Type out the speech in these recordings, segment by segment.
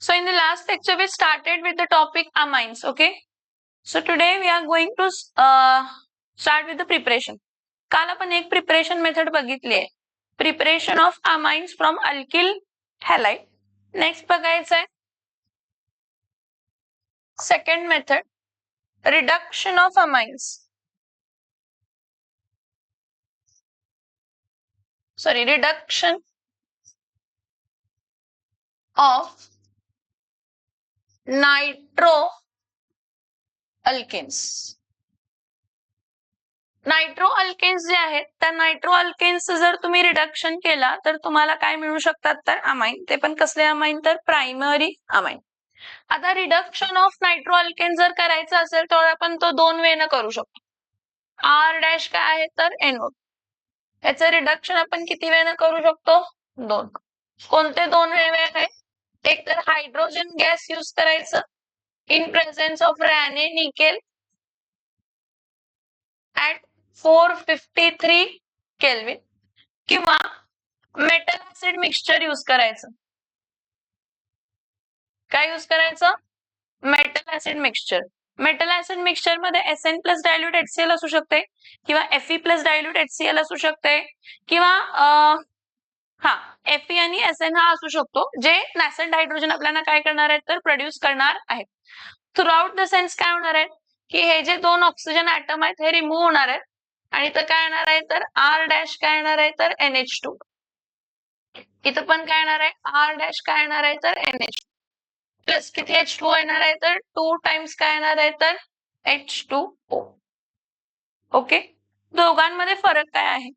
So in the last lecture, we started with the topic amines. Okay. So today we are going to start with the preparation. काल आपण एक preparation method बघितली आहे, preparation of amines from alkyl halide. Next बघायचं आहे second method, reduction of amines. Reduction of nitro alkanes. Nitro alkanes जे आहेत त्या नायट्रो अल्केन्स जर तुम्ही रिडक्शन केला तर तुम्हाला काय मिळू शकतात तर अमाइन. ते पण कसले अमाइन तर प्रायमरी अमाइन. आता रिडक्शन ऑफ नायट्रो अल्केन जर करायचं असेल तर आपण तो दोन वेने करू शकतो. आर डॅश काय आहे तर NO. याचं रिडक्शन आपण किती वेने करू शकतो? दोन. कोणते दोन वे आहेत? एक तर हायड्रोजन गॅस यूज करायचं in presence of Raney nickel at 453 kelvin, किंवा मेटल ऍसिड मिक्सचर यूज करायचं. काय यूज करायचं? Metal acid mixture. Metal acid mixture मध्ये SN प्लस डायल्यूट HCl असू शकते, किंवा Fe प्लस डायल्यूट HCl असू शकते, किंवा Fe आणि SN हा असू शकतो, जे नॅसेंट हायड्रोजन आपल्याला काय करणार आहेत तर प्रोड्यूस करणार आहेत. थ्रू आउट द सेन्स काय होणार आहे की हे जे दोन ऑक्सिजन ऍटम आहेत हे रिमूव्ह होणार आहेत, आणि तर काय येणार आहे तर R डॅश काय येणार आहे तर NH2. इथं पण काय येणार आहे R डॅश काय येणार आहे तर NH2 प्लस किती H2O येणार आहे तर 2 टाइम्स काय येणार आहे तर H2O. ओके. दोघांमध्ये फरक काय आहे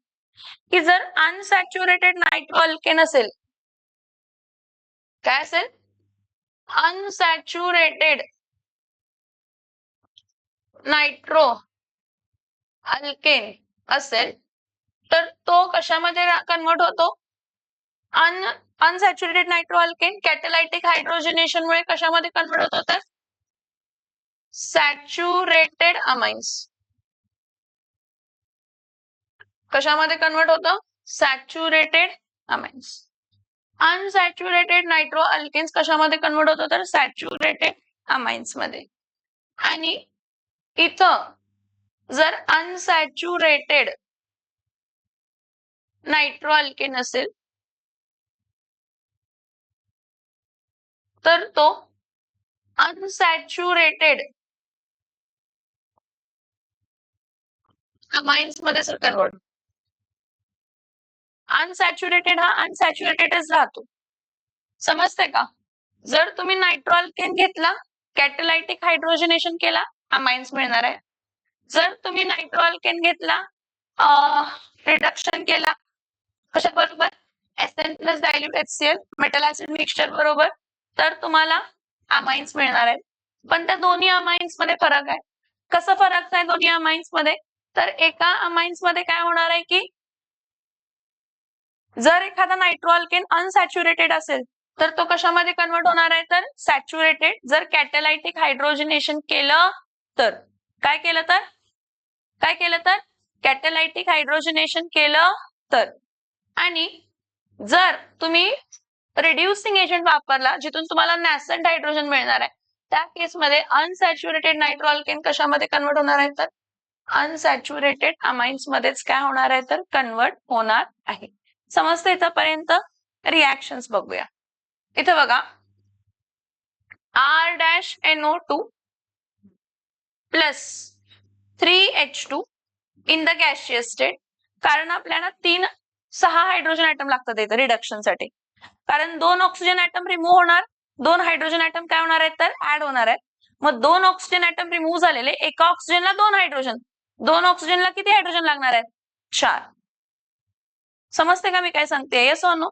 की जर अनसॅच्युरेटेड नायट्रो अल्केन असेल, काय असेल? अनसॅच्युरेटेड नायट्रो अल्केन असेल तर तो कशामध्ये कन्वर्ट होतो? Unsaturated nitro alkane catalytic hydrogenation मुळे कशामध्ये कन्वर्ट होतात? Saturated amines. कशामध्ये कन्वर्ट होतं? Saturated amines. Unsaturated nitro alkanes कशामध्ये कन्वर्ट होतं तर सॅच्युरेटेड अमाइन्स मध्ये. आणि इथं जर अनसॅच्युरेटेड नायट्रो अल्केन असेल तर तो अनसॅच्युरेटेड अमाइन्स मध्ये कन्वर्ट. अनसॅच्युरेटेड हा अनसॅच्युरेटेडच राहतो. समजते का? जर तुम्ही नायट्रो अल्केन घेतला, कॅटॅलायटिक हायड्रोजनेशन केला, अमाइन्स मिळणार आहे. जर तुम्ही नायट्रो अल्केन घेतला, रिडक्शन केला कशा बरोबर? SN plus dilute HCl metal acid mixture बरोबर, तर तुम्हाला अमाइन्स मिळणार आहेत. पण त्या दोन्ही अमाइन्स मध्ये फरक आहे. कसं फरक आहे दोन्ही अमाइन्स मध्ये? तर एका अमाइन्स मध्ये काय होणार आहे की जर एखादा नायट्रो अल्केन अनसॅच्युरेटेड असेल तर तो कशामध्ये कन्वर्ट होणार आहे तर सॅच्युरेटेड. जर कॅटॅलायटिक हायड्रोजनेशन केलं तर काय केलं तर कॅटॅलायटिक हायड्रोजनेशन केलं तर. आणि जर तुम्ही रिड्युसिंग एजंट वापरला जिथून तुम्हाला नॅसेंट हायड्रोजन मिळणार आहे, त्या केसमध्ये अनसॅच्युरेटेड नायट्रो अल्केन कशामध्ये कन्वर्ट होणार आहे तर अनसॅच्युरेटेड अमाइन्स मध्येच काय होणार आहे तर कन्वर्ट होणार आहे. समजतं इथपर्यंत? रिॲक्शन्स बघूया. इथं बघा, R dash NO2 plus 3H2 in the gaseous state. कारण आपल्याला 6 हायड्रोजन ऍटम लागतात इथं रिडक्शन साठी. कारण 2 ऑक्सिजन ऍटम रिमूव्ह होणार, 2 हायड्रोजन ऍटम काय होणार आहेत तर ऍड होणार आहेत. मग 2 ऑक्सिजन ऍटम रिमूव्ह झालेले, एका ऑक्सिजनला 2 हायड्रोजन, 2 ऑक्सिजनला किती हायड्रोजन लागणार आहेत? 4. समजते का मी काय सांगते? येस और नो?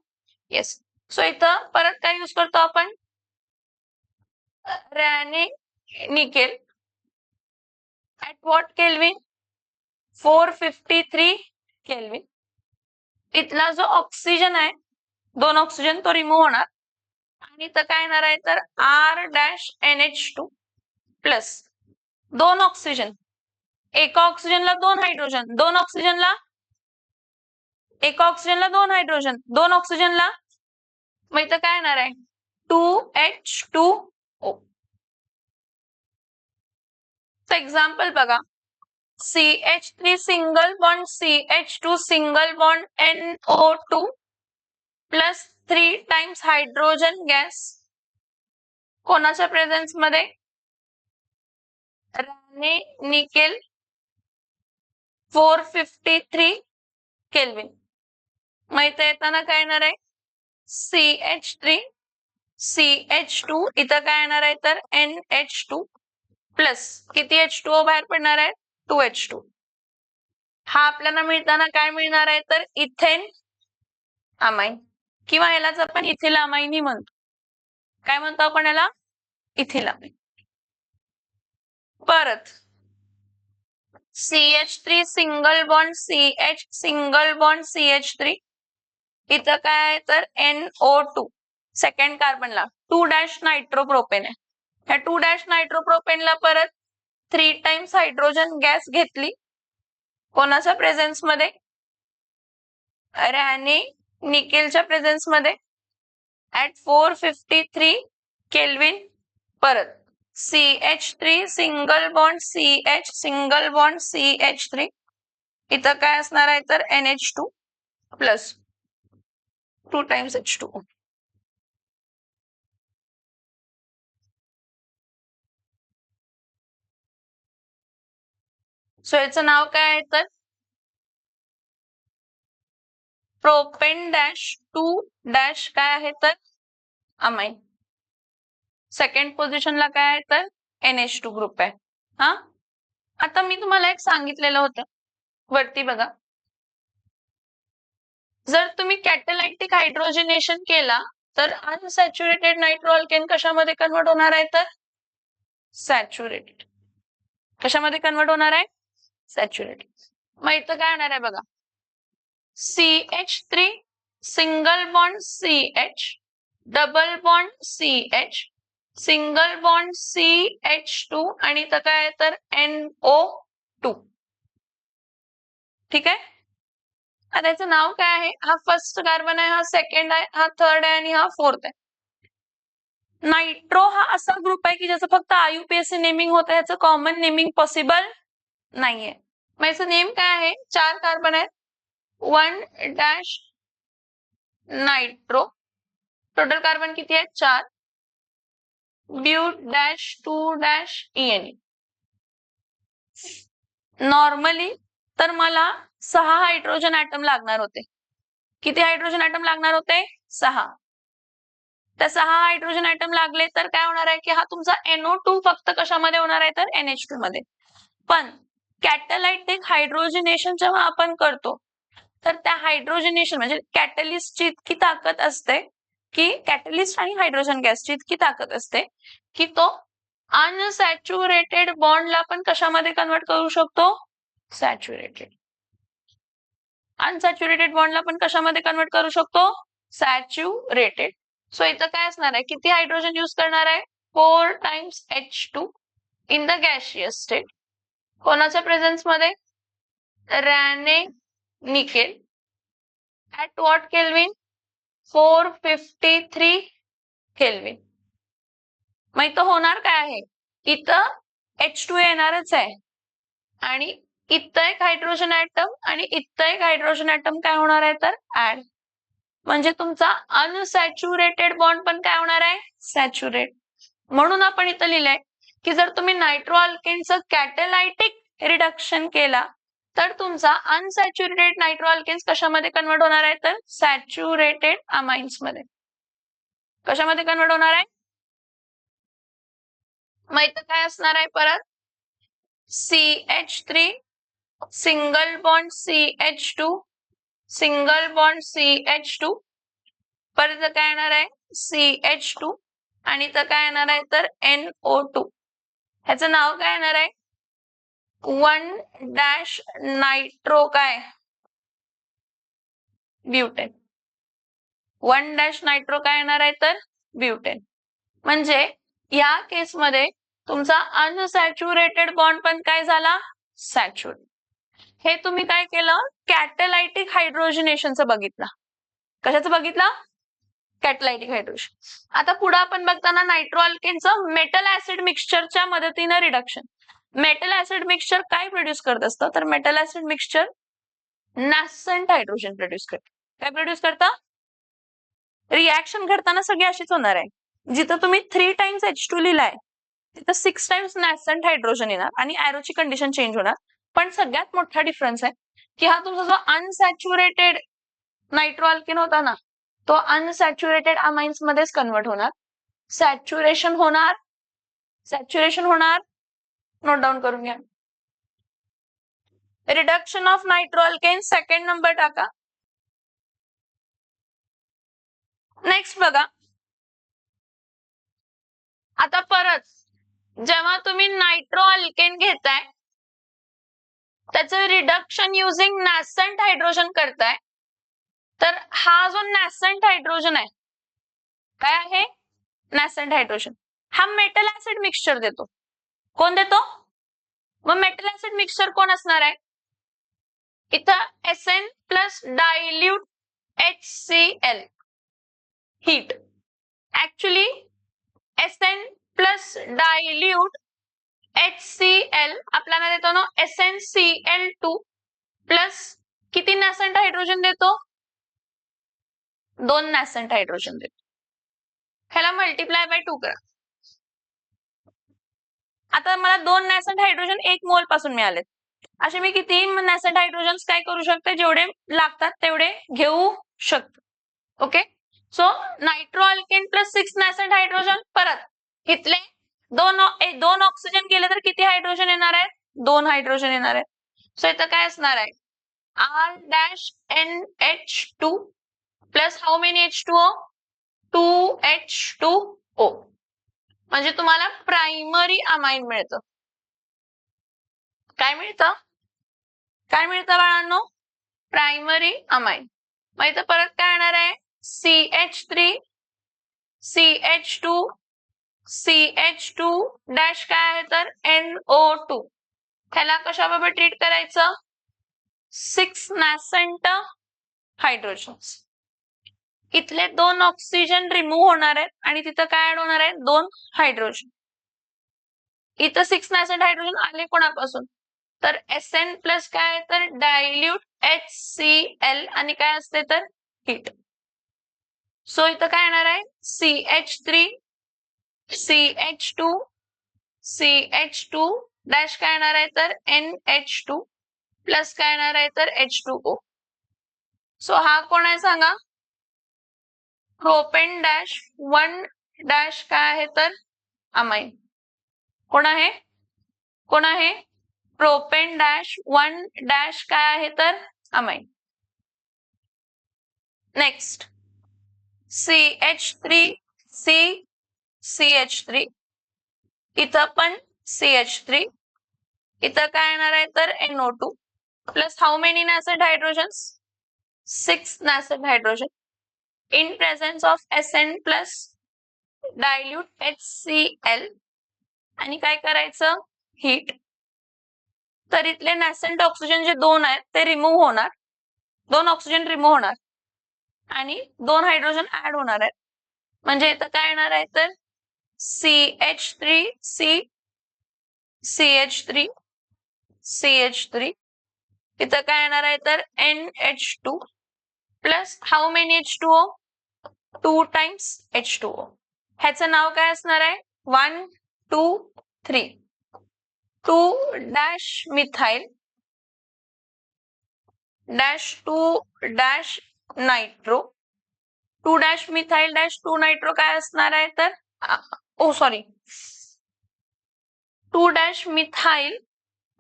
येस. सो इथं परत काय यूज करतो आपण? Raney nickel at what kelvin? 453 kelvin. इथला जो ऑक्सिजन आहे, 2 ऑक्सिजन तो रिमूव्ह होणार, आणि इथं काय येणार आहे तर R dash NH2 plus 2 oxygen, एका ऑक्सिजनला 2 हायड्रोजन, 2 ऑक्सिजनला एका ऑक्सिजनला 2 हायड्रोजन, 2 ऑक्सिजनला, मग इथं काय येणार आहे 2H2O. एक्झाम्पल बघा, CH3 single bond CH2 single bond NO2 plus 3 times hydrogen gas कोणाच्या प्रेझेन्स मध्ये? Raney nickel 453 kelvin. माहित येताना काय येणार आहे? CH3 CH2 इथं काय येणार आहे तर NH2 प्लस किती H2O बाहेर पडणार आहे? 2H2. हा आपल्याला मिळताना काय मिळणार आहे तर इथेन अमाइन, किंवा यालाच आपण इथिल अमाइनही म्हणतो. काय म्हणतो आपण याला? Ethyl amine. परत CH3 single bond CH single bond CH3 इथं काय आहे तर NO2 सेकंड कार्बनला 2- नायट्रोप्रोपेन आहे. ह्या 2- नायट्रोप्रोपेनला परत 3 टाइम्स हायड्रोजन गॅस घेतली कोणाच्या प्रेझेन्स मध्ये? रॅने निकेलच्या प्रेझेन्स मध्ये ऍट 453 केल्विन. परत CH3 single bond CH single bond CH3 इथं काय असणार आहे तर NH2 plus 2 times H2O. So याचं नाव काय आहे तर प्रोपेन -2- काय आहे तर अमाइन. सेकंड पोझिशनला काय आहे तर NH2 ग्रुप आहे. हा, आता मी तुम्हाला एक सांगितलेलं होतं वरती बघा, जर तुम्ही कॅटॅलायटिक हायड्रोजनेशन केला तर अनसॅच्युरेटेड नायट्रो अल्केन कशामध्ये कन्वर्ट होणार आहे तर सॅच्युरेटेड. कशामध्ये कन्वर्ट होणार आहे? सॅच्युरेटेड. मग इथं काय होणार आहे बघा, CH3 single bond CH double bond CH single bond CH2 आणि इथं काय आहे तर NO2. ठीक आहे. आता याचं नाव काय आहे? हा फर्स्ट कार्बन आहे, हा सेकंड आहे, हा थर्ड आहे आणि हा फोर्थ आहे. नायट्रो हा असा ग्रुप आहे की ज्याचं फक्त IUPAC नेमिंग होतं, ह्याचं कॉमन नेमिंग पॉसिबल नाहीये. मग याचं नेम काय आहे? 4 कार्बन आहेत, 1- नायट्रो. टोटल कार्बन किती आहेत? 4. ब्यूट-2-ENE. नॉर्मली तर मला 6 हायड्रोजन ऍटम लागणार होते. किती हायड्रोजन ऍटम लागणार होते? 6. त्या 6 हायड्रोजन ऍटम लागले तर काय होणार आहे की हा तुमचा NO2 फक्त कशामध्ये होणार आहे तर NH2 मध्ये. पण कॅटॅलायटिक हायड्रोजनेशन जेव्हा आपण करतो तर त्या हायड्रोजनेशन म्हणजे कॅटलिस्टची इतकी ताकद असते की कॅटलिस्ट आणि हायड्रोजन गॅसची इतकी ताकद असते की तो अनसॅच्युरेटेड बॉन्डला पण कशामध्ये कन्वर्ट करू शकतो? सॅच्युरेटेड. अनसॅच्युरेटेड बॉन्डला पण कशामध्ये कन्वर्ट करू शकतो? सॅच्युरेटेड. सो इथं काय असणार आहे? किती हायड्रोजन यूज करणार आहे? 4 times H2 in the gaseous state. कोणाच्या प्रेझेन्स मध्ये? Raney nickel at what kelvin? 453 kelvin. मग इथं होणार काय आहे? इथं H2 येणारच आहे आणि इथं एक हायड्रोजन ऍटम आणि इथं एक हायड्रोजन ऍटम काय होणार आहे तर ऍड. म्हणजे तुमचा अनसॅच्युरेटेड बॉन्ड पण काय होणार आहे? सॅच्युरेट. म्हणून आपण इथं लिहिलंय की जर तुम्ही नायट्रो अल्केनचं कॅटॅलायटिक रिडक्शन केला तर तुमचा अनसॅच्युरेटेड नायट्रो अल्केन्स कशामध्ये कन्वर्ट होणार आहे तर सॅच्युरेटेड अमाइन्स मध्ये. कशामध्ये कन्वर्ट होणार आहे? मग इथं काय असणार आहे परत? CH3 single bond CH2 single bond CH2 परत काय येणार आहे? CH2 आणि इथं काय येणार आहे तर NO2. ह्याचं नाव काय येणार आहे? 1- नायट्रो काय? ब्युटेन. 1- नायट्रो काय येणार आहे तर ब्युटेन. म्हणजे या केसमध्ये तुमचा अनसॅच्युरेटेड बॉन्ड पण काय झाला? सॅच्युरेट. हे तुम्ही काय केलं? कॅटॅलायटिक हायड्रोजनेशनचं बघितलं. कशाचं बघितलं? Catalytic hydrogen. आता पुढे आपण बघताना नायट्रो अल्केनचं मेटल ऍसिड मिक्सचरच्या मदतीने रिडक्शन. मेटल ऍसिड मिक्सचर काय प्रोड्यूस करत असतं, तर metal acid mixture nascent hydrogen produce करतं. काय प्रोड्यूस करतं? रिॲक्शन घडताना सगळी अशीच होणार आहे. जिथं तुम्ही 3 टाइम्स H2 लिहिलाय तिथं 6 टाइम्स नॅसंट हायड्रोजन येणार आणि एरोची कंडिशन चेंज होणार. पण सगळ्यात मोठा डिफरन्स आहे की हा तुमचा जो अनसॅच्युरेटेड नायट्रो अल्केन होता ना, तो अनसॅच्युरेटेड अमाइन्स मध्येच कन्वर्ट होणार. सॅच्युरेशन होणार, नोट डाऊन करून घ्या. Reduction of nitro alkane second number टाका. नेक्स्ट बघा, आता परत जेव्हा तुम्ही नायट्रो अल्केन घेताय त्याचं रिडक्शन युजिंग नॅसंट हायड्रोजन करताय, तर हा जो नॅसंट हायड्रोजन आहे, काय आहे? नॅसंट हायड्रोजन हा मेटल ऍसिड मिक्सचर देतो. कोण देतो? मग मेटल ऍसिड मिक्सचर कोण असणार आहे? इथं Sn plus dilute HCl heat. Actually Sn plus dilute HCl आपल्याला देतो ना SnCl2 प्लस किती नॅसंट हायड्रोजन देतो? 2 नॅसंट हायड्रोजन देतो. ह्याला मल्टिप्लाय बाय 2 करा. आता मला 2 नॅसंट हायड्रोजन 1 मोल पासून मिळालेत. असे मी किती नॅसंट हायड्रोजन काय करू शकते, जेवढे लागतात तेवढे घेऊ शकतो. Okay, so nitro alkane plus 6 nascent hydrogen. परत इथले दोन ऑक्सिजन केले तर किती हायड्रोजन येणार आहेत? 2 हायड्रोजन येणार आहेत. सो इथं काय असणार आहे? R-NH2 plus how many H2O? 2H2O. म्हणजे तुम्हाला प्रायमरी अमाइन मिळतं. काय मिळतं? काय मिळतं बाळांनो? Primary amine. मग इथं परत काय येणार आहे? CH3 CH2 CH2 डॅश काय आहे तर NO2. ह्याला कशाबरोबर ट्रीट करायचं? 6 नॅसंट हायड्रोजन्स. इथले 2 ऑक्सिजन रिमूव्ह होणार आहेत आणि तिथं काय ऍड होणार आहे? 2 हायड्रोजन. इथं 6 नॅसंट हायड्रोजन आले कोणापासून? तर Sn प्लस काय तर डायल्यूट HCl आणि काय असते तर हीट. सो इथं काय येणार आहे? CH3 CH2 CH2 डॅश काय येणार आहे तर NH2 प्लस काय येणार आहे तर H2O. सो हा कोण आहे सांगा? प्रोपेन डॅश 1 डॅश काय आहे तर अमाइन. कोण आहे? कोण आहे? प्रोपेन डॅश 1 डॅश काय आहे तर अमाइन. नेक्स्ट CH3 CH3 इथं पण CH3, इथं काय येणार आहे तर NO2 plus how many nascent hydrogens? 6 nascent hydrogen in presence of Sn plus dilute HCl आणि काय करायचं? हीट. तर इथले नॅसंट ऑक्सिजन जे 2 आहेत ते रिमूव्ह होणार, 2 ऑक्सिजन रिमूव्ह होणार आणि 2 हायड्रोजन ऍड होणार आहेत. म्हणजे इथं काय येणार आहे तर CH3 CH3 CH3 इथं काय येणार आहे तर NH2 plus how many H2O? 2 times H2O. ह्याचं नाव काय असणार आहे? 1 2 3 2 dash methyl dash 2 dash nitro 2 dash methyl dash 2 nitro काय असणार आहे तर sorry 2 dash methyl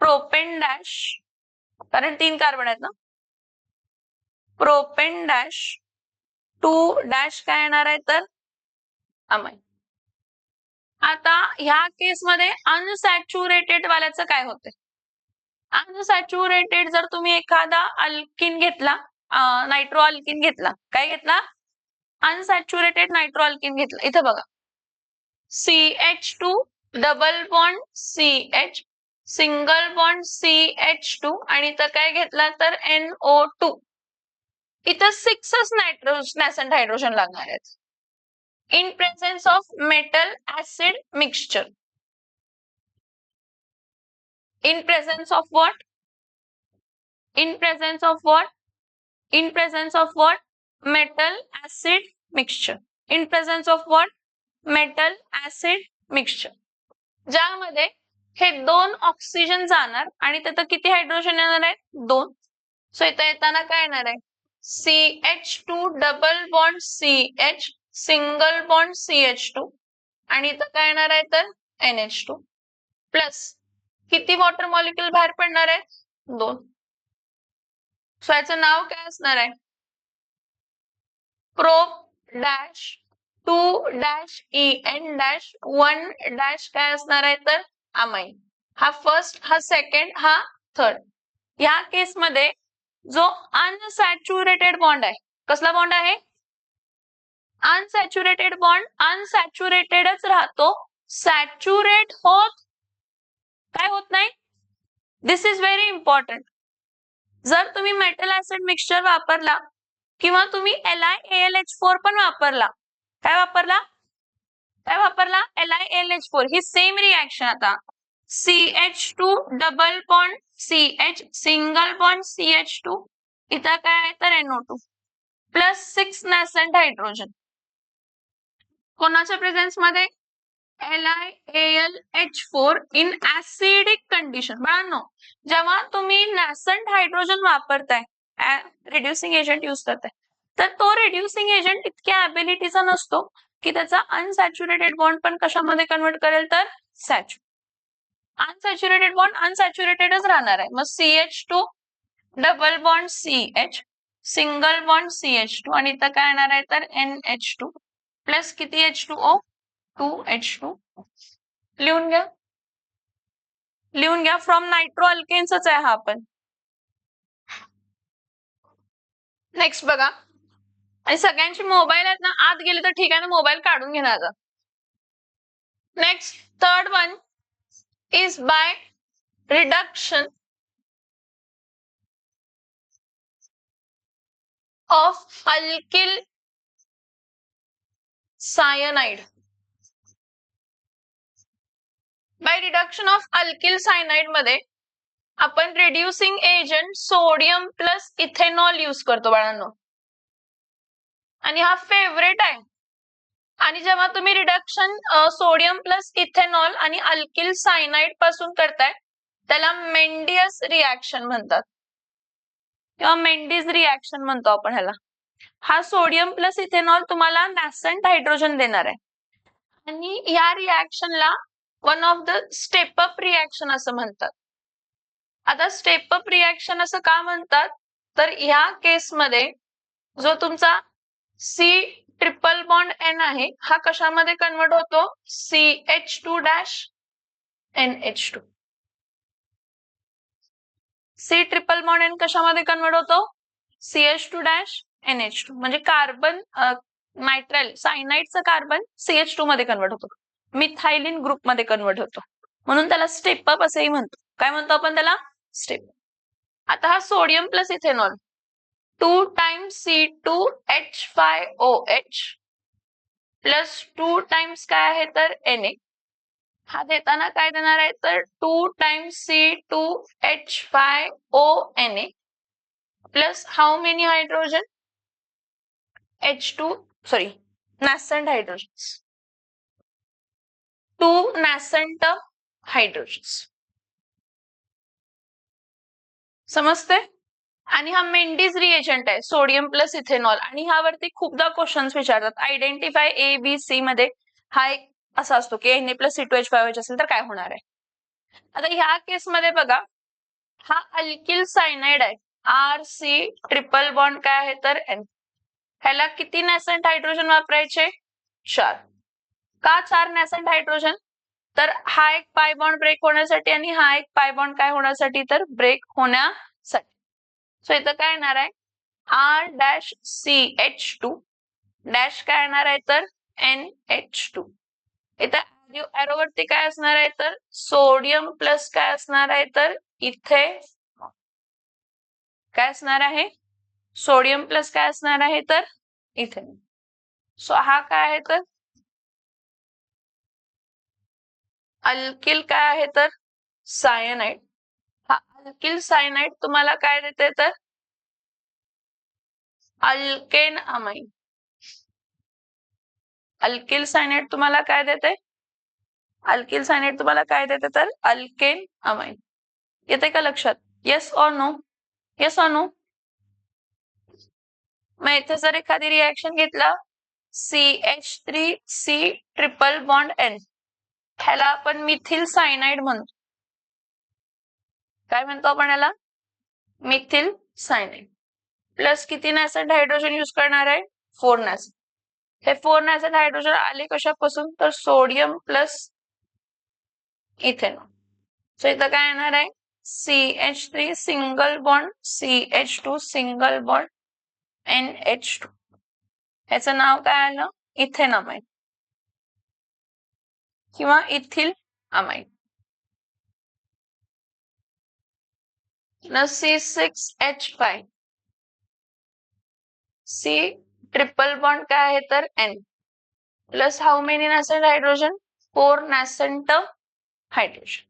propane dash, कारण 3 कार्बन आहेत ना, प्रोपेन डॅश 2 डॅश काय येणार आहे तर अमाइन. आता ह्या केसमध्ये अनसॅच्युरेटेड वाल्याचं काय होते? अनसॅच्युरेटेड जर तुम्ही एखादा अल्किन घेतला, नायट्रो अल्किन घेतला, काय घेतला? अनसॅच्युरेटेड नायट्रो अल्किन घेतला. इथं बघा CH2 double bond CH single bond CH2 आणि इथं काय घेतला तर NO2. इथं 6च नॅसंट हायड्रोजन लागणार आहेत. in presence of metal acid mixture. In presence of what? In presence of what? In presence of what? Metal acid mixture. In presence of what? Metal acid mixture. ज्यामध्ये हे 2 ऑक्सिजन जाणार आणि त्यात किती hydrogen येणार आहे? 2. सो इथे येताना काय येणार आहे? CH2 double bond CH single bond CH2 आणि इथं काय येणार आहे तर NH2 प्लस किती वॉटर मॉलिक्यूल बाहेर पडणार आहेत? 2. सो याचं नाव काय असणार आहे? Prop dash 2 dash EN dash 1 dash काय असणार आहे तर अमाइन. हा फर्स्ट, हा सेकंड, हा थर्ड. या केस मध्ये जो अनसॅच्युरेटेड बॉन्ड आहे, कसला बॉन्ड आहे? अनसॅच्युरेटेड बॉन्ड अनसॅच्युरेटेडच राहतो, सॅच्युरेट काय होत नाही. दिस इज व्हेरी इम्पॉर्टंट. जर तुम्ही मेटल ऍसिड मिक्सचर वापरला किंवा तुम्ही LiAlH4 पण वापरला, काय वापरला? LiAlH4 ही सेम रिएक्शन. आता CH2 double bond CH single bond CH2 इथं काय आहे तर NO2 प्लस 6 नॅसेंट हायड्रोजन. कोणाच्या प्रेझेन्स मध्ये? LiAlH4 in acidic condition. बाळांनो, जेव्हा तुम्ही नॅसेंट हायड्रोजन वापरताय, रिड्युसिंग एजंट यूज करताय, तर तो रिड्युसिंग एजंट इतक्या ऍबिलिटीचा नसतो की त्याचा अनसॅच्युरेटेड बॉन्ड पण कशामध्ये कन्वर्ट करेल तर सॅच्युरेटेड. अनसॅच्युरेटेड बॉन्ड अनसॅच्युरेटेडच राहणार आहे. मग CH2 double bond CH single bond CH2 आणि इथं काय येणार आहे तर NH2 प्लस किती H2O 2H2. लिहून घ्या. फ्रॉम नायट्रो अल्केन्सच आहे हा पण. नेक्स्ट बघा, आणि सगळ्यांची मोबाईल आहेत ना, आत गेले तर ठीक आहे ना, मोबाईल काढून घेणार. Next third one is by reduction of alkyl cyanide. By reduction of alkyl cyanide मध्ये आपण reducing agent sodium plus ethanol use करतो बाळांनो, आणि हा फेवरेट आहे. आणि जेव्हा तुम्ही रिडक्शन सोडियम प्लस इथेनॉल आणि अल्किल सायनाइड पासून करताय त्याला मेंडियस रिएक्शन म्हणतात किंवा मेंडिस रिएक्शन म्हणतो आपण ह्याला. हा सोडियम प्लस इथेनॉल तुम्हाला नॅसेंट हायड्रोजन देणार आहे आणि या रिएक्शनला one of the step up reaction असं म्हणतात. आता स्टेप अप रिएक्शन असं का म्हणतात तर ह्या केसमध्ये जो तुमचा C ट्रिपल बॉन्ड N आहे हा कशामध्ये कन्वर्ट होतो? CH2 dash NH2. C triple bond N कशामध्ये कन्वर्ट होतो? CH2 dash NH2. म्हणजे कार्बन नायट्राइल सायनाइडचा कार्बन CH2 मध्ये कन्वर्ट होतो, मिथायलिन ग्रुप मध्ये कन्वर्ट होतो, म्हणून त्याला स्टेप अप असेही म्हणतो. काय म्हणतो आपण त्याला? स्टेप. आता हा sodium plus ethanol 2 times C2H5OH plus 2 times काय आहे तर Na. हा देताना काय देणार आहे तर 2 times C2H5ONa plus how many hydrogen? H2 sorry nascent hydrogens, 2 nascent hydrogens. समजते? आणि हा मेंडिस रिएजंट आहे सोडियम प्लस इथेनॉल, आणि ह्यावरती खूपदा क्वेश्चन्स विचारतात. आयडेंटिफाय ABC मध्ये हा एक असा असतो की Na प्लस C2H5OH असेल तर काय होणार आहे. आता ह्या केस मध्ये बघा, हा अल्किल सायनाइड आहे RC ट्रिपल बॉन्ड काय आहे तर N. ह्याला किती नॅसेंट हायड्रोजन वापरायचे? 4. का 4 नॅसेंट हायड्रोजन? तर हा एक पाय बॉन्ड ब्रेक होण्यासाठी आणि हा एक पाय बॉन्ड काय होण्यासाठी तर ब्रेक होण्यासाठी. सो इथं काय येणार आहे R डॅश CH2 डॅश काय येणार आहे तर NH2. इथं एरोवरती काय असणार आहे तर सोडियम प्लस काय असणार आहे तर इथे काय असणार आहे? सोडियम प्लस काय असणार आहे तर इथे. सो हा काय आहे तर अल्किल काय आहे तर सायनाइड. हा अल्किल सायनाइड तुम्हाला काय देते तर अल्केन अमाइन. अल्किल सायनाइड तुम्हाला काय देते? अल्किल सायनाइड तुम्हाला काय देते तर अल्केन अमाइन. येते का लक्षात? Yes or no? Yes or no? मग इथे जर एखादी रिएक्शन घेतला CH3C ट्रिपल बॉन्ड N, ह्याला आपण मिथिल सायनाइड म्हणतो. काय म्हणतो आपण याला? Methyl cyanide. प्लस किती नॅसेंट हायड्रोजन यूज करणार आहे? 4 नॅसेंट. हे 4 नॅसेंट हायड्रोजन आले कशापासून तर सोडियम प्लस इथेनॉल. सो इथं काय येणार आहे CH3 single bond CH2 single bond NH2. ह्याचं नाव काय आलं? इथेनॉमाइन किंवा ethyl amine. C6H5 C triple bond काय आहे तर N plus how many nascent hydrogen? 4 nascent hydrogen.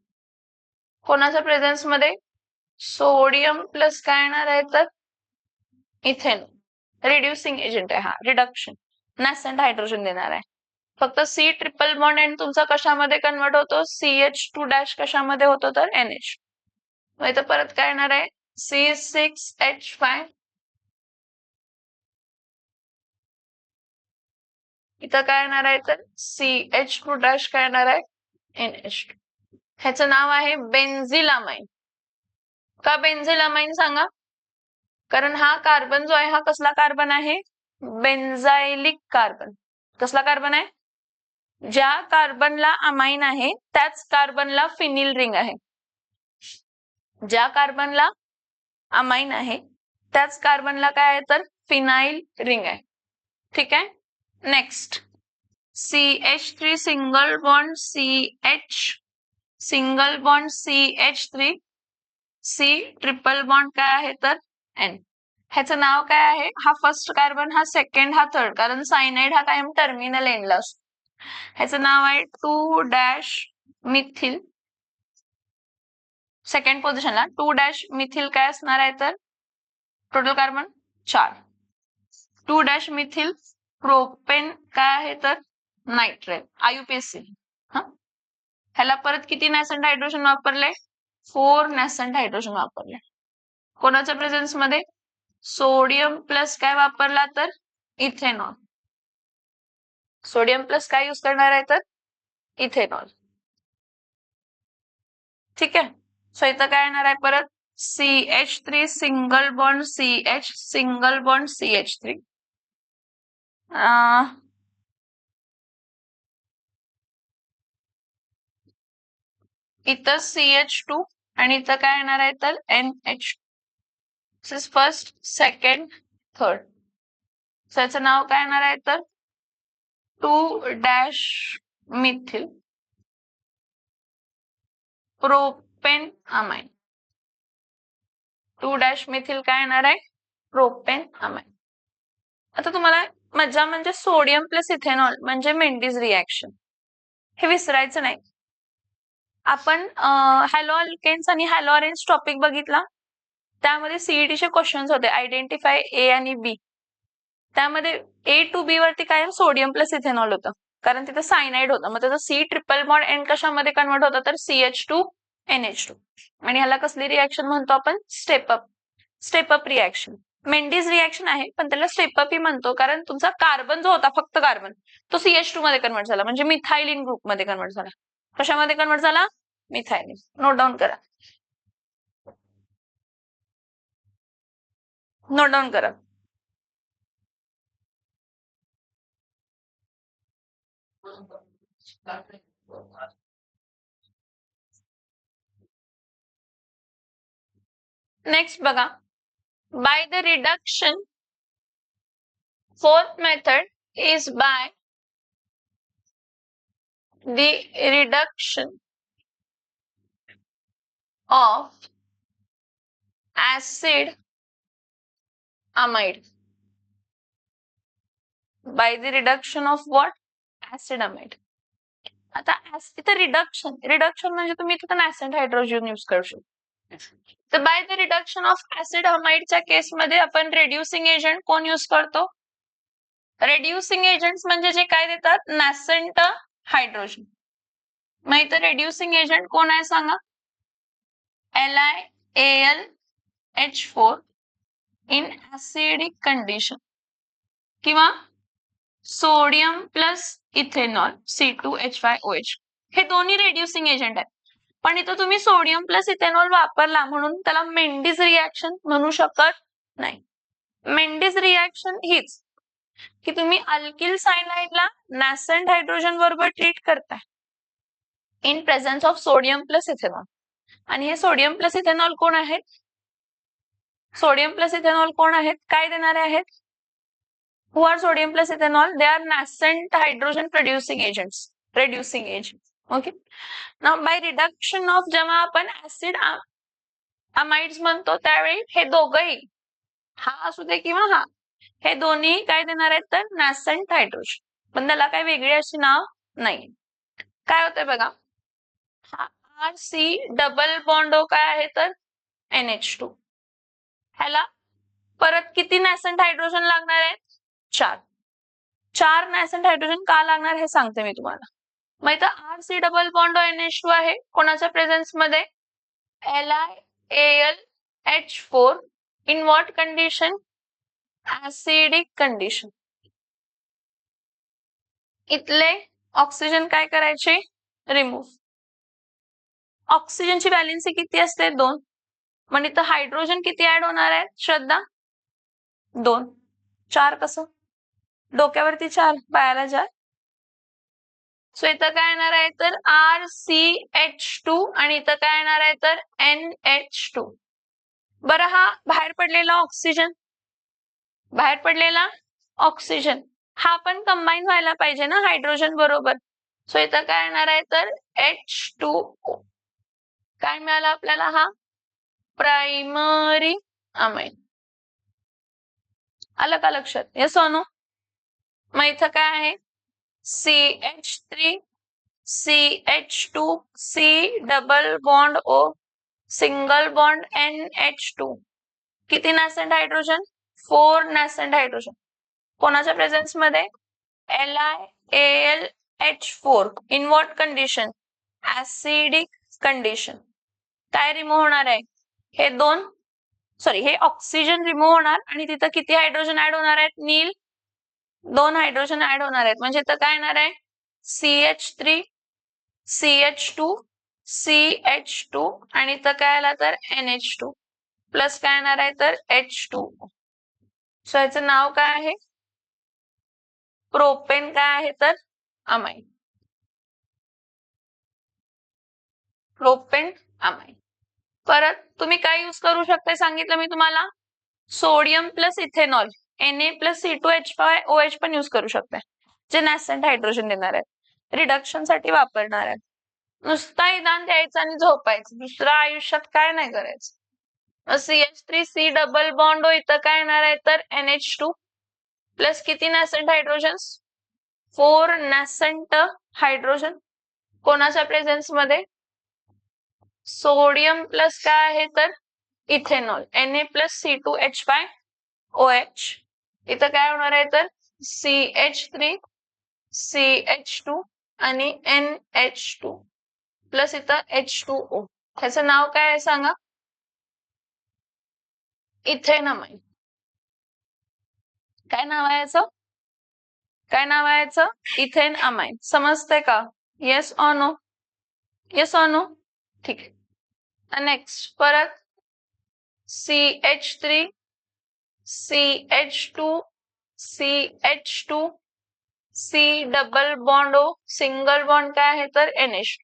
कोणाच्या प्रेझेन्स मध्ये? सोडियम प्लस काय येणार आहे तर इथेनॉल. रिड्युसिंग एजंट आहे हा, रिडक्शन. नॅसेंट हायड्रोजन देणार आहे. फक्त C ट्रिपल बॉन्ड एंड तुमचा कशामध्ये कन्वर्ट होतो? CH2 डॅश कशामध्ये होतो तर NH. मग इथं परत काय येणार आहे C6H5. इथं काय येणार आहे तर CH2 डॅश काय येणार आहे NH2. ह्याचं नाव आहे बेन्झिलामाइन. का बेन्झिलामाइन सांगा? कारण हा कार्बन जो आहे हा कसला कार्बन आहे? बेन्झायलिक कार्बन. कसला कार्बन आहे? ज्या कार्बनला अमाइन आहे त्याच कार्बनला फिनिल रिंग आहे. ज्या कार्बनला अमाइन आहे त्याच कार्बनला काय आहे तर फिनाइल रिंग आहे. ठीक आहे. Next CH3 single bond CH single bond CH3 C triple bond काय आहे तर N. ह्याचं नाव काय आहे? हा फर्स्ट कार्बन, हा सेकंड, हा थर्ड. कारण सायनाइड हा कायम टर्मिनल एंडला असतो. ह्याचं नाव आहे 2 डॅश मिथिल. सेकंड पोझिशनला 2 डॅश मिथिल काय असणार आहे तर total carbon 4. 2 dash methyl propane काय आहे तर नायट्रेट IUPAC. ह्याला परत किती नॅसेंट हायड्रोजन वापरले? 4 नॅसेंट हायड्रोजन वापरले. कोणाच्या प्रेझेन्स मध्ये? सोडियम प्लस काय वापरला तर इथेनॉल. सोडियम प्लस काय यूज करणार आहे तर इथेनॉल. ठीक आहे. सो इथं काय येणार आहे परत CH3 single bond CH single bond CH3. इथं CH2 आणि इथं काय येणार आहे तर NH. This is first, second, third. याचं नाव काय येणार आहे तर 2 dash methyl propane amine. 2 dash methyl काय येणार आहे? Propane amine. आता तुम्हाला मजा म्हणजे सोडियम प्लस इथेनॉल म्हणजे मेंडीज रिएक्शन हे विसरायचं नाही. आपण हॅलो अल्केन्स आणि हॅलो अरेन्ज टॉपिक बघितला. त्यामध्ये सीईटीचे क्वेश्चन्स होते आयडेंटिफाय A आणि B. त्यामध्ये A to B वरती काय सोडियम प्लस इथेनॉल होतं कारण तिथे सायनाइड होतं. मग त्याचा C ट्रिपल बॉन्ड N कशामध्ये कन्वर्ट होतं तर CH2 NH2. आणि ह्याला कसली रिएक्शन म्हणतो आपण? Step up reaction. Mendius reaction आहे पण त्याला स्टेप अप ही म्हणतो कारण तुमचा कार्बन जो होता फक्त कार्बन तो CH2 मध्ये कन्वर्ट झाला म्हणजे मिथाइलिन ग्रुप मध्ये कन्वर्ट झाला. कशामध्ये कन्वर्ट झाला? मिथाइलिन. नोट डाऊन करा. नोट डाऊन करा. नेक्स्ट बघा. By the reduction, fourth method is by the reduction of acid amide. By the reduction of what? Acid amide. आता इथं रिडक्शन म्हणजे तुम्ही तिथं नॅसेंट हायड्रोजन यूज करू शकता. तर by the reduction of acid हमाइडच्या केसमध्ये आपण रेड्युसिंग एजंट कोण यूज करतो? रेड्युसिंग एजंट्स म्हणजे जे काय देतात? Nascent hydrogen. मग इथं रेड्युसिंग एजंट कोण आहे सांगा? LiAlH4 इन ऍसिडिक कंडिशन किंवा सोडियम प्लस इथेनॉल C2H5OH. हे दोन्ही रेड्युसिंग एजंट आहेत. पण इथं तुम्ही सोडियम प्लस इथेनॉल वापरला म्हणून त्याला मेंडिस रिॲक्शन म्हणू शकत नाही. मेंडिस रिॲक्शन हीच की तुम्ही अल्किल सायनाइडला नॅसेंट हायड्रोजन बरोबर ट्रीट करताय in presence of sodium plus ethanol. आणि हे सोडियम प्लस इथेनॉल कोण आहेत? सोडियम प्लस इथेनॉल कोण आहेत? काय देणारे आहेत? Who are sodium plus ethanol? They are nascent hydrogen producing agents, reducing agents. Okay. Now by reduction of जेव्हा आपण ऍसिड अमाइड्स म्हणतो त्यावेळी हे दोघही, हा असू दे किंवा हा, हे दोन्ही काय देणार आहेत? तर नॅसेंट हायड्रोजन. पण त्याला काही वेगळी अशी नाव नाही. काय होतंय बघा, हा RC डबल बॉन्ड काय आहे? तर NH2. ह्याला परत किती नॅसेंट हायड्रोजन लागणार आहेत? 4 नॅसेंट हायड्रोजन का लागणार हे सांगते मी तुम्हाला. मग इथं RC डबल बॉन्ड NH2 आहे कोणाच्या प्रेझेन्स मध्ये? LiAlH4 in what condition? Acidic condition. इथले ऑक्सिजन काय करायचे? रिमूव्ह. ऑक्सिजनची व्हॅलेन्सी किती असते? 2. म्हणजे इथं हायड्रोजन किती ऍड होणार आहे श्रद्धा? 2. 4 कसं? डोक्यावरती 4, पायाला 4. सो इथं काय येणार आहे? तर RCH2 आणि इथं काय येणार आहे? तर NH2. बरं, हा बाहेर पडलेला ऑक्सिजन हा पण कंबाईन व्हायला पाहिजे ना हायड्रोजन बरोबर. सो इथं काय येणार आहे? तर H2O. काय मिळाला आपल्याला? हा प्रायमरी अमाइन. आलं का लक्षात? येस और नो? मग इथं काय आहे? CH3 CH2 C double bond O single bond NH2. किती नॅसेंट हायड्रोजन? 4 nascent hydrogen. कोणाच्या प्रेझेन्स मध्ये? LiAlH4 in what condition? Acidic condition. काय रिमूव्ह होणार आहे? हे ऑक्सिजन रिमूव्ह होणार आणि तिथं किती हायड्रोजन ऍड होणार आहेत? नील 2 हायड्रोजन ऍड होणार आहेत. म्हणजे इथं काय येणार आहे? CH3 CH2 CH2 आणि इथं काय आला? तर NH2 प्लस काय येणार आहे? तर H2O. सो याचं नाव काय आहे? प्रोपेन. काय आहे? तर अमाइन. Propane amine. परत तुम्ही काय यूज करू शकता सांगितलं मी तुम्हाला? सोडियम प्लस इथेनॉल Na+C2H5OH पण यूज करू शकता, जे नॅसेंट हायड्रोजन देणार आहेत, रिडक्शन साठी वापरणार आहेत. नुसता इथान द्यायचं आणि झोपायचं, दुसरं आयुष्यात काय नाही करायचं. CH3C डबल बॉन्ड इथं काय येणार आहे? तर NH2 प्लस किती नॅसेंट हायड्रोजन? 4 nascent hydrogen. कोणाच्या प्रेझेन्स मध्ये? सोडियम प्लस काय आहे? तर इथेनॉल Na+C2H5OH. इथं काय होणार आहे? तर CH3 CH2 आणि NH2 प्लस इथं H2O. ह्याचं नाव काय आहे सांगा? इथेनमाइन. काय नाव आहे याचं? इथेनअमाइन. समजते का? येस और नो? येस और नो? ठीक आहे. नेक्स्ट परत CH3 CH2 CH2 C double bond O single bond काय आहे? तर NH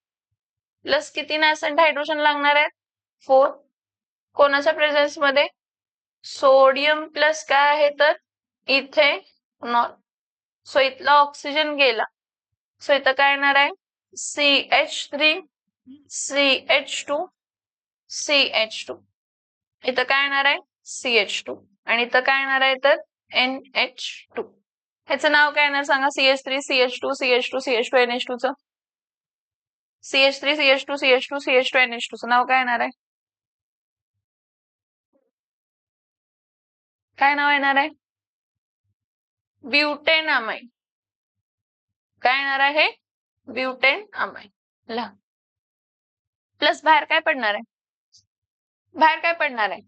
प्लस किती नॅसेंट हायड्रोजन लागणार आहेत? 4. कोणाच्या प्रेझेन्स मध्ये? सोडियम प्लस काय आहे? तर इथेनॉल. सो इथला ऑक्सिजन गेला. सो इथं काय येणार आहे? CH3 CH2 CH2. इथं काय येणार आहे? CH2 आणि इथं काय येणार आहे? तर NH2. ह्याचं नाव काय येणार सांगा? CH3 CH2 CH2 CH2 NH2 चं CH3 CH2 CH2 CH2 NH2 नाव काय येणार आहे? काय नाव येणार आहे? Butane amine. काय येणार आहे? Butane amine. ला प्लस बाहेर काय पडणार आहे? बाहेर काय पडणार आहे?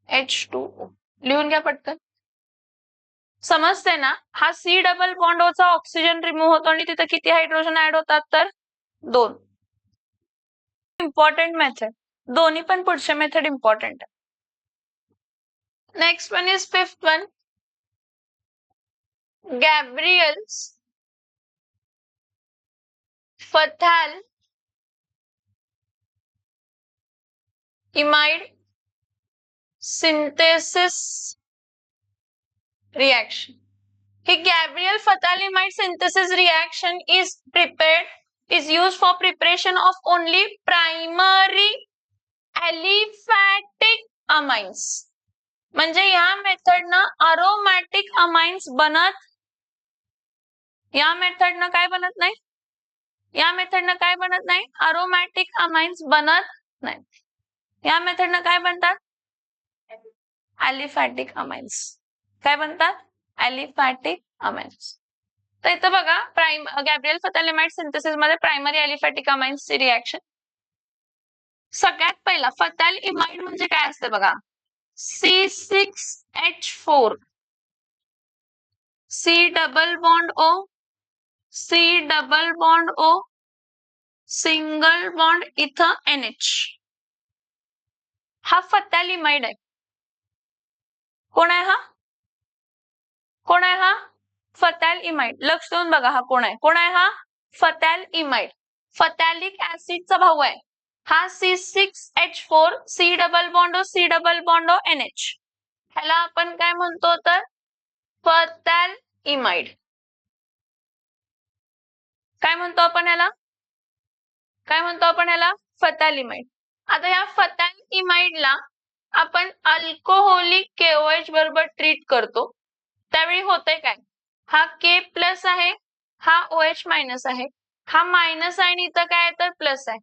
H2O. लिहून घ्या पटकन. समजते ना? हा C double bond Ocha oxygen remove होतो आणि तिथे किती हायड्रोजन ऍड होतात तर 2. Important method. दोन्ही पण पुढचे मेथड इम्पॉर्टंट आहे. Next one is fifth one. Gabriel's फथाल imide synthesis reaction. He Gabriel Fatale-imide synthesis reaction is used for preparation of only primary aliphatic amines. म्हणजे या मेथडनं अरोमॅटिक अमाइन्स बनत, या मेथडनं काय बनत नाही? या मेथडनं काय बनत नाही? अरोमॅटिक अमाइन्स बनत नाही. या मेथडनं काय बनतात? Aliphatic amines. काय बनतात? Aliphatic amines. तर इथं बघा गॅब्रिएल फथाल-इमाइड सिंथेसिस मध्ये प्रायमरी अलिफॅटिक अमाइन्सची रिएक्शन. सगळ्यात पहिला फथाल-इमाइड म्हणजे काय असते बघा? C6H4 C double bond O C double bond O single bond इथं NH. हा फथाल-इमाइड आहे. कोण आहे हा? कोण आहे हा? फथाल-इमाइड. लक्ष देऊन बघा हा कोण आहे? कोण आहे हा? फथाल-इमाइड. फथॅलिक ऍसिडचा भाऊ आहे. हा C6H4 C double bond O C double bond O NH. ह्याला आपण काय म्हणतो तर फथाल-इमाइड. काय म्हणतो आपण ह्याला? काय म्हणतो आपण ह्याला? फथाल-इमाइड. आता या फथाल-इमाइडला आपण अल्कोहोलिक KOH बरोबर ट्रीट करतो. त्यावेळी होतंय काय? हा K प्लस आहे, हा OH मायनस आहे, हा मायनस आहे आणि इथं काय आहे तर प्लस आहे.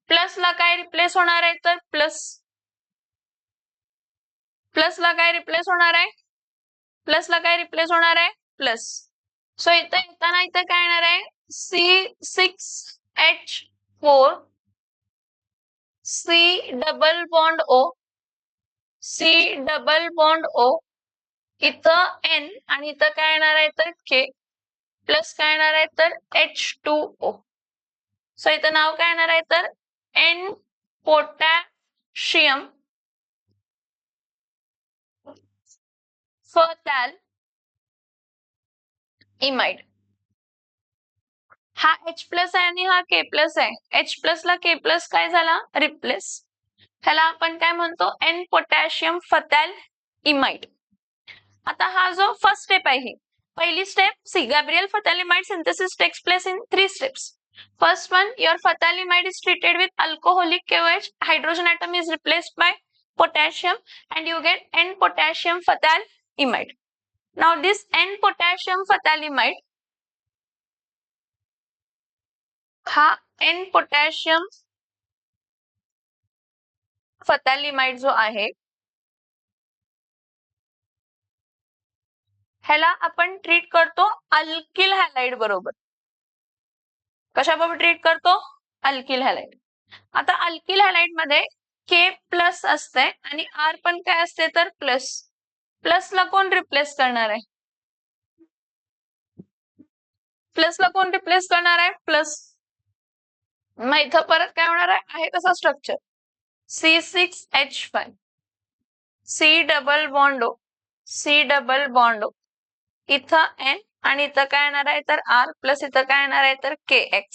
प्लसला काय रिप्लेस होणार आहे तर प्लस. प्लसला काय रिप्लेस होणार आहे? प्लसला काय रिप्लेस होणार आहे? प्लस. सो इथं येताना इथं काय येणार आहे? C6H4 C double bond O C double bond O इथं N आणि इथं काय येणार आहे तर K प्लस काय येणार आहे तर H2O. सो इथं नाव काय येणार आहे तर N पोटॅशियम फथाल इमाइड. हा H प्लस आहे आणि हा K प्लस आहे. H प्लस ला K प्लस काय झाला? रिप्लेस. ह्याला आपण काय म्हणतो? N potassium phthal imide. आता हा जो फर्स्ट स्टेप आहे, पहिली step see Gabriel phthalimide synthesis takes place in 3 steps. First one, your phthalimide is treated with alcoholic KOH. Hydrogen atom is replaced by potassium and you get N-potassium phthalimide. Now this N-potassium phthalimide, हा N-potassium phthalimide जो आहे, ह्याला आपण treat करतो alkyl halide बरोबर. कशाबरोबर treat करतो? Alkyl halide. आता alkyl halide मध्ये K प्लस असते आणि R पण काय असते तर प्लस. प्लसला कोण रिप्लेस करणार आहे? प्लसला कोण रिप्लेस करणार आहे? प्लस. मग इथं परत काय होणार आहे तसा structure C6H5 C double bond O C double bond O इथं N आणि इथं काय येणार आहे तर R प्लस इथं काय येणार आहे तर KX.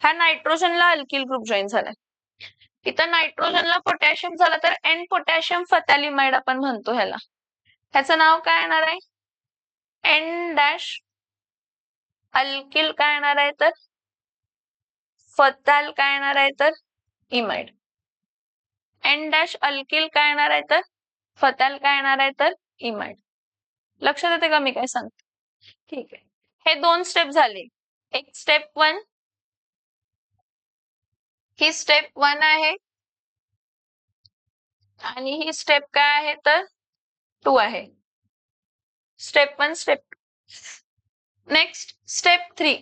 हा नायट्रोजनला अल्किल ग्रुप जॉईन झालाय. इथं नायट्रोजनला पोटॅशियम झाला तर N पोटॅशियम फथालिमाइड आपण म्हणतो ह्याला. ह्याचं नाव काय येणार आहे? N डॅश अल्किल काय येणार आहे तर फथाल काय येणार आहे तर इमाइड. N डॅश अल्किल काय येणार आहे तर फथाल काय येणार आहे तर इमाइड. लक्षात येते का मी काय सांगते? ठीक आहे. हे 2 स्टेप झाले. एक स्टेप 1 ही स्टेप 1 आहे आणि ही स्टेप काय आहे तर 2 आहे. Step 1 step 2. Next step 3.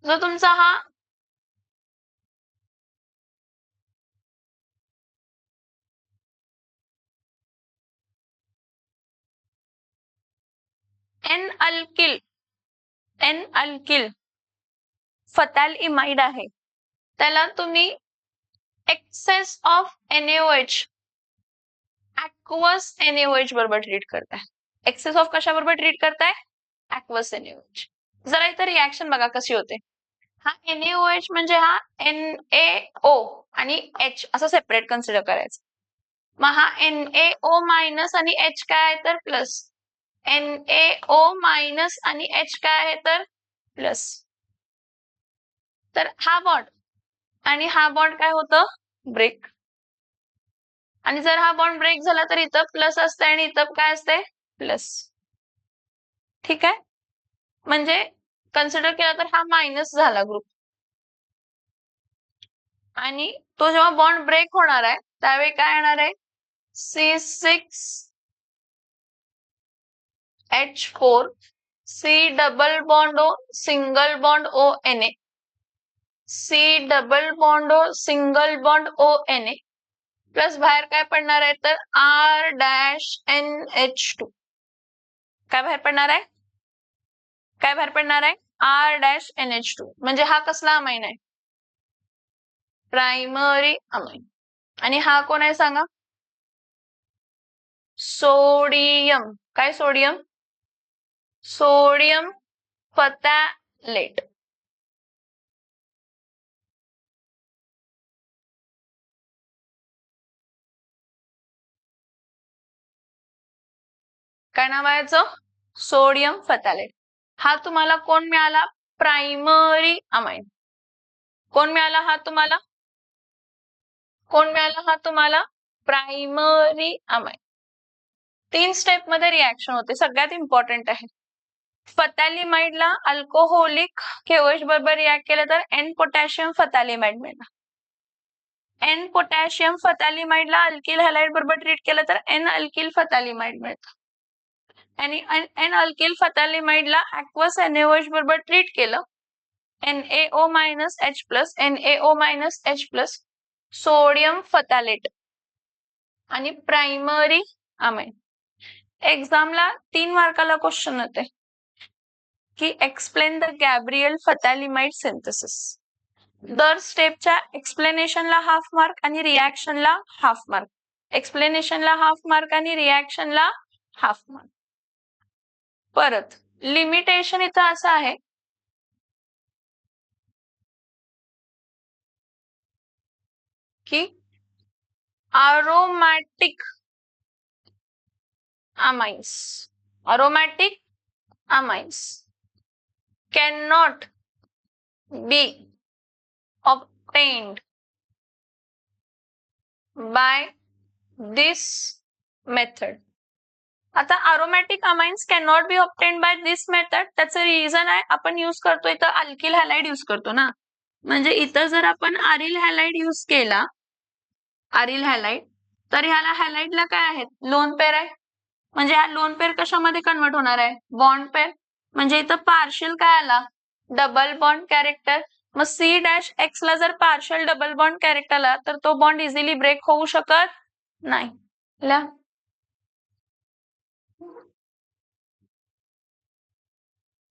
जो तुमचा हा एन अल्किल फताल इमाइड आहे, त्याला तुम्ही excess of NaOH aqueous NaOH बरोबर ट्रीट करताय. एक्सेस ऑफ कशा बरोबर ट्रीट करताय? aqueous NaOH. जरा इथं रिएक्शन बघा कशी होते. हा NaOH म्हणजे हा NaO आणि H असं सेपरेट कन्सिडर करायचं. मग हा NaO मायनस आणि H काय आहे तर प्लस. NaO मायनस आणि H काय आहे तर प्लस. तर हा बॉन्ड आणि हा बॉन्ड काय होतं? ब्रेक. आणि जर हा बॉन्ड ब्रेक झाला तर इथं प्लस असते आणि इथं काय असते? प्लस. ठीक आहे, म्हणजे कन्सिडर केला तर हा मायनस झाला ग्रुप. आणि तो जेव्हा बॉन्ड ब्रेक होणार आहे त्यावेळी काय येणार आहे? C6H4 C double bond O single bond O Na C double bond O single bond O Na plus बाहेर काय पडणार आहे तर R-NH2. काय बाहेर पडणार आहे? काय बाहेर पडणार आहे? R-NH2. म्हणजे हा कसला अमाइन आहे? Primary amine. आणि हा कोण आहे सांगा? सोडियम. काय सोडियम? सोडियम फथॅलेट. काय नाव आहे याचं? सोडियम फथॅलेट. हा तुम्हाला कोण मिळाला? Primary amine. कोण मिळाला हा तुम्हाला? कोण मिळाला हा तुम्हाला? Primary amine. 3 स्टेप मध्ये रिएक्शन होते, सगळ्यात इम्पॉर्टंट आहे. फथॅलिमाइडला अल्कोहोलिक KOH बरोबर रिएक्ट केलं तर N पोटॅशियम फथॅलिमाइड मिळणार. N पोटॅशियम फथॅलिमाइडला अल्किल हॅलाइड बरोबर ट्रीट केलं तर N अल्किल फथॅलिमाइड मिळतं. आणि N अल्किल फथॅलिमाइडला aqueous NaOH बरोबर ट्रीट केलं NaO H plus NaO H plus sodium फथॅलेट आणि प्रायमरी अमाइन. एक्झामला 3 मार्काला क्वेश्चन येते की एक्सप्लेन द गॅब्रियल फथॅलिमाइड सिंथेसिस. दर स्टेपच्या एक्सप्लेनेशनला हाफ मार्क आणि रिएक्शनला हाफ मार्क. एक्सप्लेनेशनला हाफ मार्क आणि रिएक्शनला हाफ मार्क. परत लिमिटेशन इथं असं आहे की aromatic amines cannot be obtained by this method. आता aromatic amines cannot be obtained by this method. त्याचं रिझन आहे आपण यूज करतो इथं अल्किल हॅलाइड यूज करतो ना. म्हणजे इथं जर आपण अरिल हॅलाइड यूज केला, अरिल हॅलाइड, तर ह्याला हॅलाइडला काय आहेत? लोन पेअर आहे. म्हणजे हा लोन पेअर कशामध्ये कन्वर्ट होणार आहे? Bond pair. म्हणजे इथं पार्शियल काय आला? Double bond character. मग C-X ला जर पार्शियल डबल बॉन्ड कॅरेक्टर आला तर तो बॉन्ड इझिली ब्रेक होऊ शकत नाही.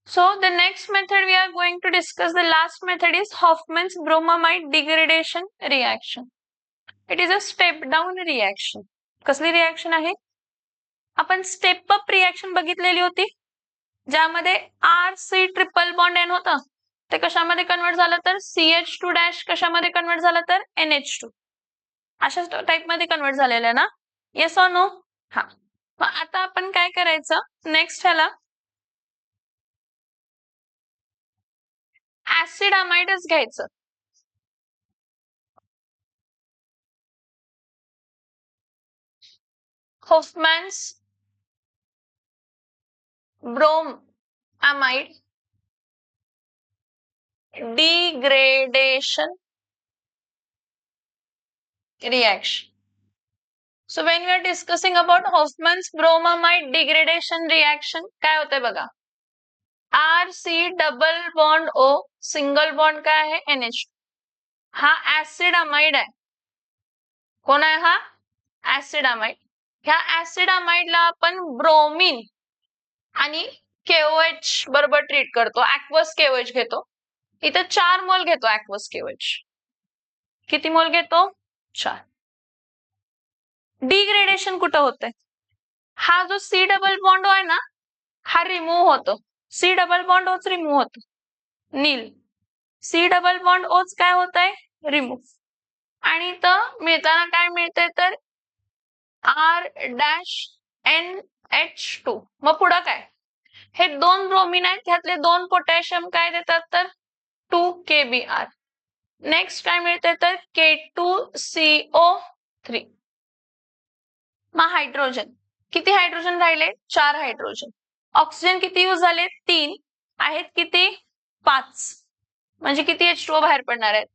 So the next method we are going to discuss, the last method is Hoffman's bromamide degradation reaction. It is a step down reaction. कसली reaction आहे? आपण step up reaction बघितलेली होती ज्यामध्ये RC ट्रिपल बॉन्ड N होतं. ते कशामध्ये convert झालं तर CH2- कशामध्ये कन्वर्ट झालं तर NH2. अशा टाइप मध्ये कन्वर्ट झालेलं ना? Yes or no? हा. मग आता आपण काय करायचं? नेक्स्ट ह्याला ऍसिड अमाइडच घ्यायचं. Hoffman's bromamide degradation reaction. So when we are discussing about Hofmann's bromamide degradation reaction, काय होतंय बघा, RC double bond O, single bond काय आहे NH, हा ऍसिड अमाइड आहे. कोण आहे हा? Acid amide. ह्या ऍसिड अमाइडला आपण ब्रोमीन आणि KOH बरोबर ट्रीट करतो, ऍक्वस KOH घेतो. इथे 4 मोल घेतो ऍक्वस KOH. किती मोल घेतो? 4. डिग्रेडेशन कुठं होतंय? हा जो C डबल बॉन्ड आहे ना, हा रिमूव्ह होतो. C double bond ouch remove होतो. नील C डबल बॉन्ड ओच काय होत आहे? रिमूव्ह. आणि इथं मिळताना काय मिळते तर R-NH2. मग पुढं काय? हे 2 ब्रोमीन आहेत, ह्यातले 2 पोटॅशियम काय देतात तर 2KBr. नेक्स्ट काय मिळते तर K2CO3. मग हायड्रोजन, किती हायड्रोजन राहिले? 4 हायड्रोजन. ऑक्सिजन किती यूज झाले? 3. आहेत किती? 5. म्हणजे किती H2O बाहेर पडणार आहेत?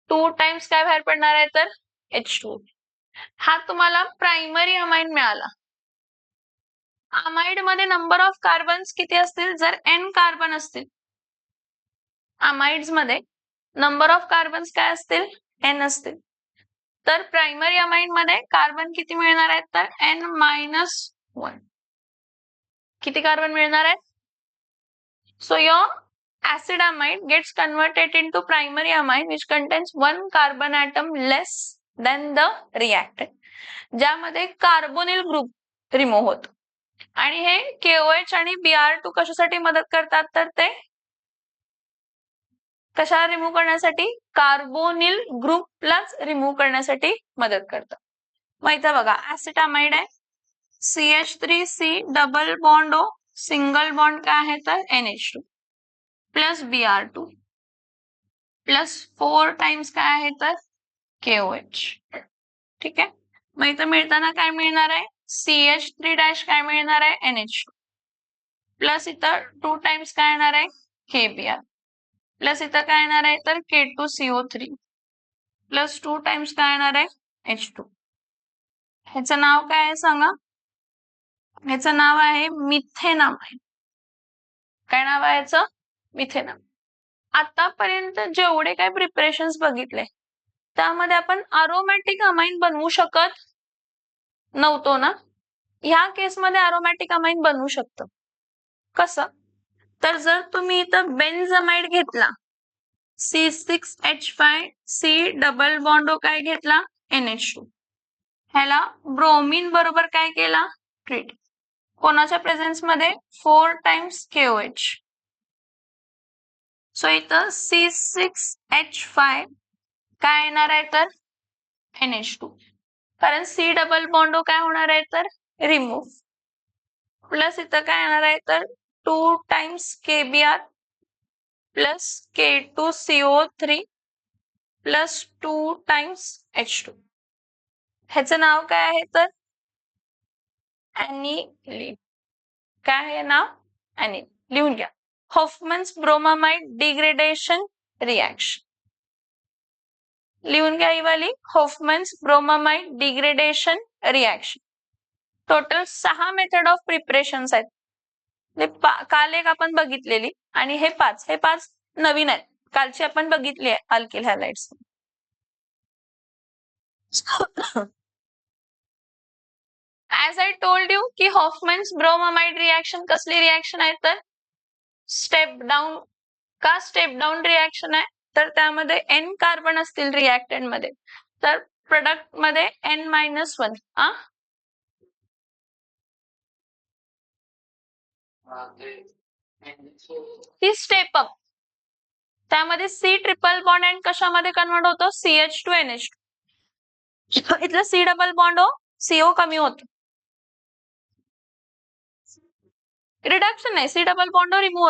2 टाइम्स काय बाहेर पडणार आहे तर H2O. हा तुम्हाला प्रायमरी अमाइड मिळाला. अमाइड मध्ये नंबर ऑफ कार्बन्स किती असतील? जर N कार्बन असतील, अमाइड्स मध्ये नंबर ऑफ कार्बन्स काय असतील? N असतील. तर प्रायमरी अमाइड मध्ये कार्बन किती मिळणार आहेत तर N-1. किती कार्बन मिळणार आहेत? So your acid amide gets converted into primary amide which contains 1 carbon atom less than the reactant, ज्यामध्ये कार्बोनिल ग्रुप रिमूव्ह होतो. आणि हे KOH आणि Br2 कशासाठी मदत करतात तर ते कशाला रिमूव्ह करण्यासाठी? कार्बोनिल ग्रुपलाच रिमूव्ह करण्यासाठी मदत करतात. मग इथं बघा ऍसिड अमाइड आहे, CH3C double bond O, single bond काय आहे तर NH2 plus Br2 plus 4 times काय आहे तर KOH. ठीक आहे. मग इथं मिळताना काय मिळणार आहे? CH3- काय मिळणार आहे? NH2 प्लस इथं 2 टाइम्स काय येणार आहे? KBr प्लस इथं काय येणार आहे तर K2CO3 प्लस 2 टाइम्स काय येणार आहे? H2. ह्याचं नाव काय आहे सांगा? ह्याचं नाव आहे मिथेनामाइड. काय नाव आहे ह्याचं? मिथेनामाइड. आतापर्यंत जेवढे काही प्रिपरेशन्स बघितले त्यामध्ये आपण अरोमॅटिक अमाइन बनवू शकत नव्हतो ना. ह्या केसमध्ये अरोमॅटिक अमाइन बनवू शकतं. कसं? तर जर तुम्ही इथं बेन्झामाइड घेतला, C6H5C डबल बॉन्ड O काय घेतला? NH2. ह्याला ब्रोमीन बरोबर काय केला? ट्रीट. कोणाच्या प्रेझेन्स मध्ये? 4 टाइम्स KOH. सो इथं C6H5 काय येणार आहे तर NH2. कारण C डबल बॉन्ड O काय होणार आहे तर रिमूव्ह. प्लस इथं काय येणार आहे तर 2 times KBr plus K2CO3 plus 2 times H2. ह्याचं नाव काय आहे तर ॲनिलीन. काय आहे नाव? ॲनिलीन. लिहून घ्या. Hofmann's bromamide degradation reaction. लिहून घ्या ही वाली, Hofmann's bromamide degradation reaction. Total 6 method of preparations आहेत. काल एक आपण बघितलेली आणि हे 5 नवीन आहेत. कालची आपण बघितली आहे alkyl halides. As I told you की हॉफमन्स ब्रोमामाइड रिॲक्शन कसली रिॲक्शन आहे तर स्टेप डाऊन. का स्टेप डाऊन रिॲक्शन आहे तर त्यामध्ये N कार्बन असतील रिॲक्टंट मध्ये, तर प्रोडक्ट मध्ये N-1. ती स्टेप अप. त्यामध्ये C ट्रिपल बॉन्ड एंड कशामध्ये कन्वर्ट होतो? CH2NH2. इथलं C double bond O, CO कमी होतो. रिडक्शन नाही, C double bond O remove